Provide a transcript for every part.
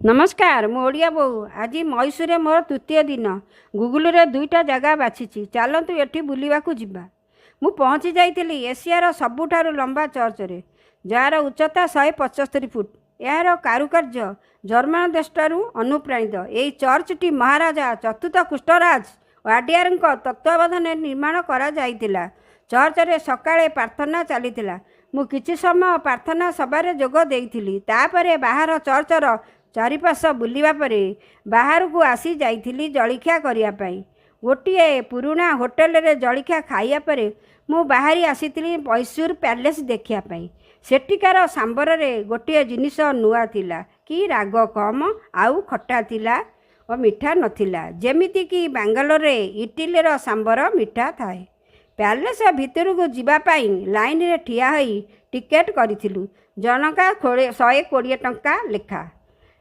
नमस्कार मु ओडिया बोऊ आज मैसूर मोर तृतीय दिन गूगल रे दुईटा जगह बाछी चलतु एटी बुलवा जा मु पहुँची जाइली एशियार सबुठारु लंबा चर्च रे जार उच्चता 175 फुट। यार कारुकार्य जर्मन देशु अनुप्राणित। यही चर्चटी महाराजा चतुर्थ कुष्ठराज वाडियार तत्वावधान निर्माण करा जाइतिला। चर्च रे सकाळे प्रार्थना चलीथिला। मु किछि समय प्रार्थना सभारे जोग देइथिली। तापरे बाहर चर्चर चारिपाश बुलिबा परे बाहर को आसी जाइथिली जलिखिया करिया पई। गोटिए पुराणा होटेल रे जलिखिया खाइया परे मु बाहरी आसीथिली मैसूर पैलेस देखिया पई। सेटिकार सांबर रे गोटिए जिनिस नुआ थिला कि राग कम आउ खट्टा थिला और मिठा नथिला। जेमिति कि बेंगलोर रे इटली रो सांबर मिठा थाए। पैलेस भितर को जीवा पाई लाइन रे ठिया होई टिकेट करिथिलु। जनका 120 टंका लेखा।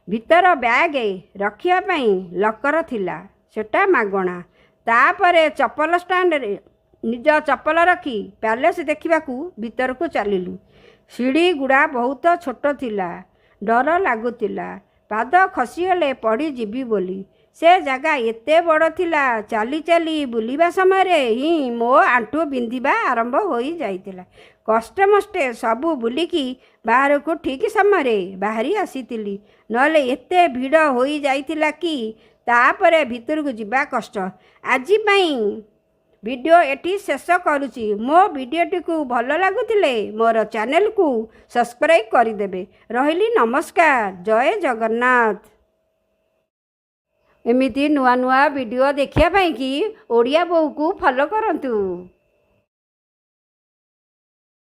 भीतर बैग रखिया पाई लकर थिला सेटा मागणा। तापरे चप्पल स्टैंड रे निज चप्पल रखी पैलेस देखिबाकू भीतर को चलिलु। सीढ़ी गुड़ा बहुत छोट थिला। डर लागुतिला पाद खसीगले पड़ी जीवी बोली। से जगह एते बड़ थिला चाली चाली बुलिबा समय ही मो आंठू बिंधिबा आरंभ होई जाइतिला। कष्टे मष्टे सबू बुलिकी बाहर को ठीक समय बाहरी आसीतिली। नले एते भीड़ होई जाइतिला कि तापरे भीतर को जीवा कष्ट। आज पाई वीडियो एटी शेष करुची। मो वीडियोटी को भल लगुतिले मोर चैनल को सब्सक्राइब करदेबे। रहिली नमस्कार। जय जगन्नाथ। एमिति नुआ नुआ वीडियो देखिया पाई कि ओडिया बोऊ को फॉलो करंतु।